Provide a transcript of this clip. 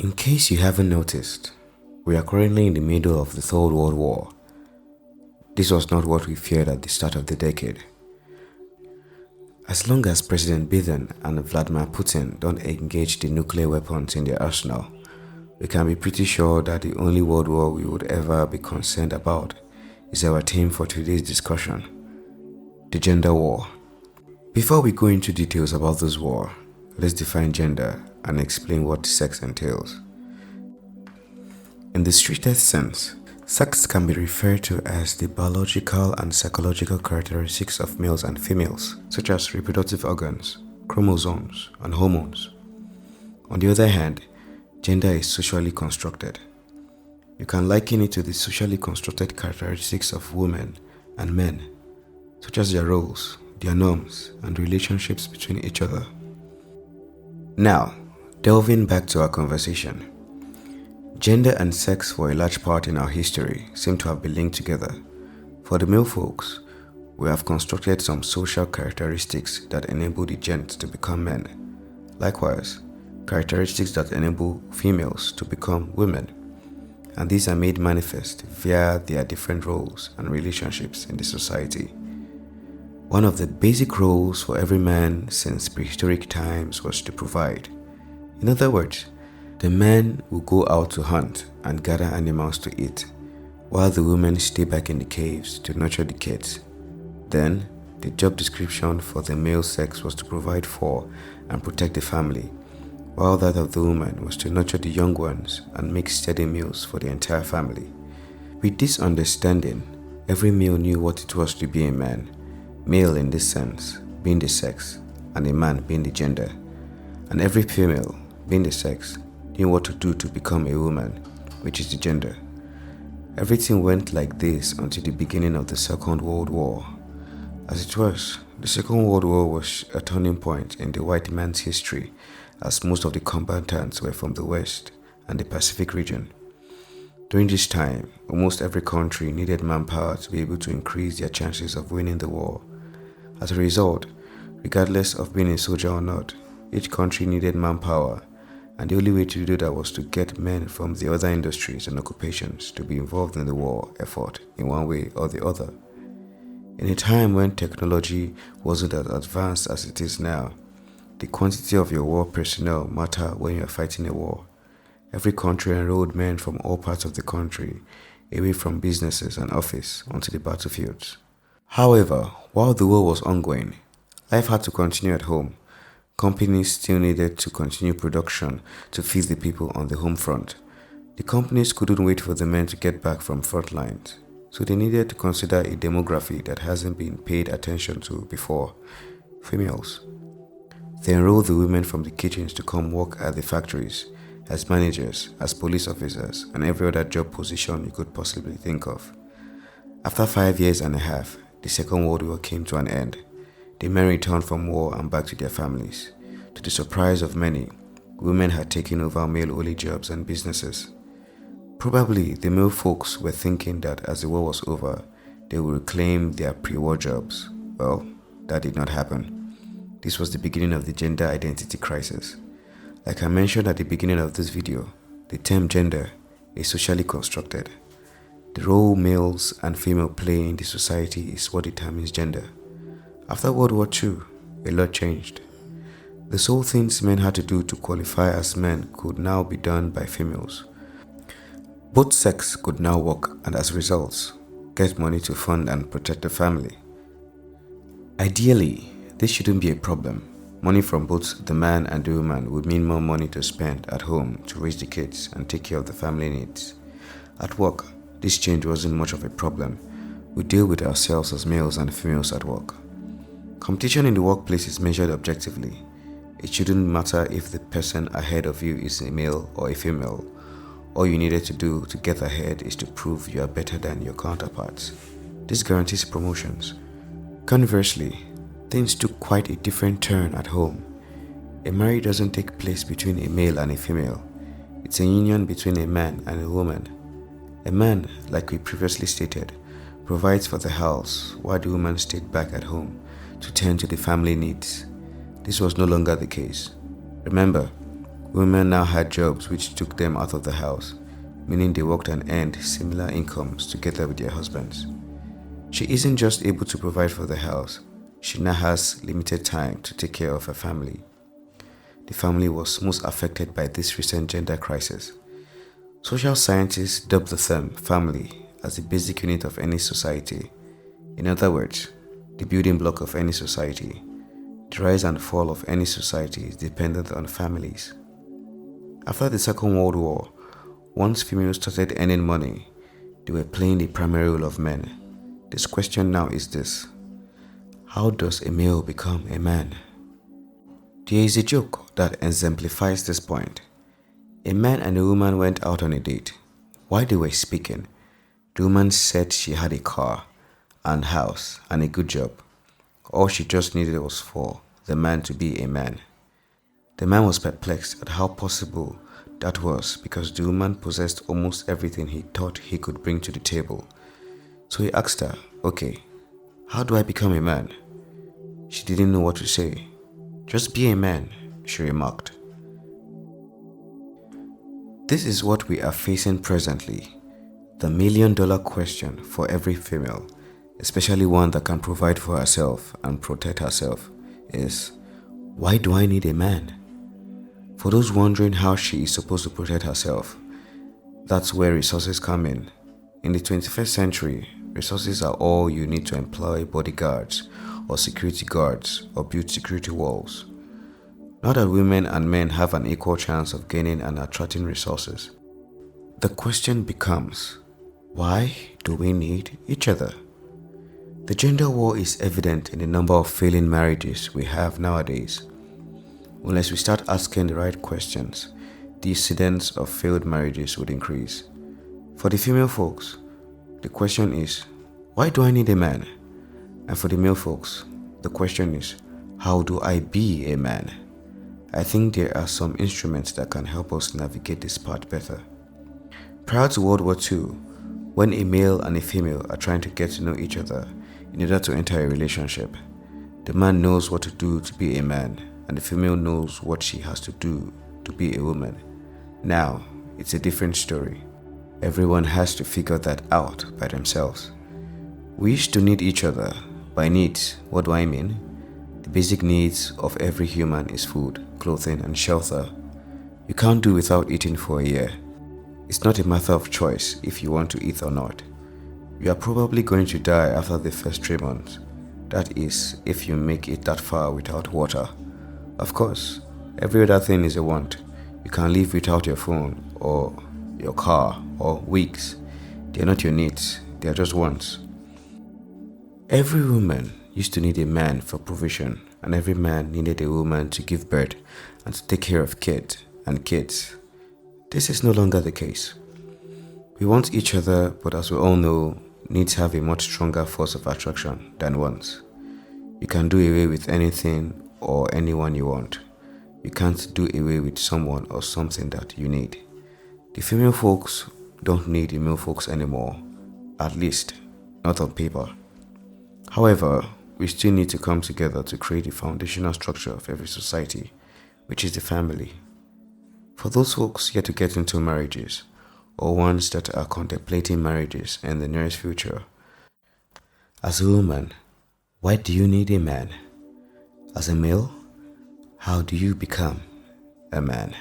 In case you haven't noticed, we are currently in the middle of the Third World War. This was not what we feared at the start of the decade. As long as President Biden and Vladimir Putin don't engage the nuclear weapons in their arsenal, we can be pretty sure that the only world war we would ever be concerned about is our theme for today's discussion, the gender war. Before we go into details about this war, let's define gender and explain what sex entails. In the strictest sense, sex can be referred to as the biological and psychological characteristics of males and females, such as reproductive organs, chromosomes, and hormones. On the other hand, gender is socially constructed. You can liken it to the socially constructed characteristics of women and men, such as their roles, their norms, and relationships between each other. Now, delving back to our conversation. Gender and sex for a large part in our history seem to have been linked together. For the male folks, we have constructed some social characteristics that enable the gents to become men. Likewise, characteristics that enable females to become women. And these are made manifest via their different roles and relationships in the society. One of the basic roles for every man since prehistoric times was to provide. In other words, the men will go out to hunt and gather animals to eat, while the women stay back in the caves to nurture the kids. Then, the job description for the male sex was to provide for and protect the family, while that of the woman was to nurture the young ones and make steady meals for the entire family. With this understanding, every male knew what it was to be a man, male in this sense being the sex and a man being the gender, and every female being the sex knew what to do to become a woman, which is the gender. Everything went like this until the beginning of the Second World War. As it was, the Second World War was a turning point in the white man's history, as most of the combatants were from the West and the Pacific region. During this time, almost every country needed manpower to be able to increase their chances of winning the war. As a result, regardless of being a soldier or not, each country needed manpower, and the only way to do that was to get men from the other industries and occupations to be involved in the war effort in one way or the other. In a time when technology wasn't as advanced as it is now, the quantity of your war personnel mattered when you are fighting a war. Every country enrolled men from all parts of the country, away from businesses and office, onto the battlefields. However, while the war was ongoing, life had to continue at home. Companies still needed to continue production to feed the people on the home front. The companies couldn't wait for the men to get back from front lines, so they needed to consider a demography that hasn't been paid attention to before: females. They enrolled the women from the kitchens to come work at the factories, as managers, as police officers, and every other job position you could possibly think of. After 5 years and a half, the Second World War came to an end. The men returned from war and back to their families. To the surprise of many, women had taken over male-only jobs and businesses. Probably the male folks were thinking that as the war was over, they would reclaim their pre-war jobs. Well, that did not happen. This was the beginning of the gender identity crisis. Like I mentioned at the beginning of this video, the term gender is socially constructed. The role males and female play in the society is what determines gender. After World War II, a lot changed. The sole things men had to do to qualify as men could now be done by females. Both sexes could now work and as a result, get money to fund and protect the family. Ideally, this shouldn't be a problem. Money from both the man and the woman would mean more money to spend at home to raise the kids and take care of the family needs. At work, this change wasn't much of a problem. We deal with ourselves as males and females at work. Competition in the workplace is measured objectively. It shouldn't matter if the person ahead of you is a male or a female. All you needed to do to get ahead is to prove you are better than your counterparts. This guarantees promotions. Conversely, things took quite a different turn at home. A marriage doesn't take place between a male and a female. It's a union between a man and a woman. A man, like we previously stated, provides for the house while the woman stayed back at home to tend to the family needs. This was no longer the case. Remember, Women now had jobs which took them out of the house, meaning they worked and earned similar incomes together with their husbands. She isn't just able to provide for the house, she now has limited time to take care of her family. The family was most affected by this recent gender crisis. Social scientists dub the term family as the basic unit of any society. In other words, the building block of any society. The rise and fall of any society is dependent on families. After the Second World War, once females started earning money, they were playing the primary role of men. This question now is this: how does a male become a man? There is a joke that exemplifies this point. A man and a woman went out on a date. While they were speaking, the woman said she had a car and house and a good job. All she just needed was for the man to be a man. The man was perplexed at how possible that was because the woman possessed almost everything he thought he could bring to the table. So he asked her, "Okay, how do I become a man?" She didn't know what to say. "Just be a man," she remarked. This is what we are facing presently. The million-dollar question for every female, especially one that can provide for herself and protect herself, is, why do I need a man? For those wondering how she is supposed to protect herself, that's where resources come in. In the 21st century, resources are all you need to employ bodyguards or security guards or build security walls. Not that women and men have an equal chance of gaining and attracting resources. The question becomes, why do we need each other? The gender war is evident in the number of failing marriages we have nowadays. Unless we start asking the right questions, the incidence of failed marriages would increase. For the female folks, the question is, why do I need a man? And for the male folks, the question is, how do I be a man? I think there are some instruments that can help us navigate this part better. Prior to World War II, when a male and a female are trying to get to know each other in order to enter a relationship, the man knows what to do to be a man, and the female knows what she has to do to be a woman. Now, it's a different story. Everyone has to figure that out by themselves. We used to need each other. By needs, what do I mean? The basic needs of every human is food, clothing, and shelter. You can't do without eating for a year. It's not a matter of choice if you want to eat or not. You are probably going to die after the first 3 months. That is, if you make it that far without water. Of course, every other thing is a want. You can live without your phone or your car or weeks. They are not your needs, they are just wants. Every woman used to need a man for provision, and every man needed a woman to give birth and to take care of kids. This is no longer the case. We want each other, but as we all know, needs have a much stronger force of attraction than wants. You can do away with anything or anyone you want. You can't do away with someone or something that you need. The female folks don't need the male folks anymore, at least not on paper. However, we still need to come together to create the foundational structure of every society, which is the family. For those folks yet to get into marriages, or ones that are contemplating marriages in the nearest future, as a woman, why do you need a man? As a male, how do you become a man?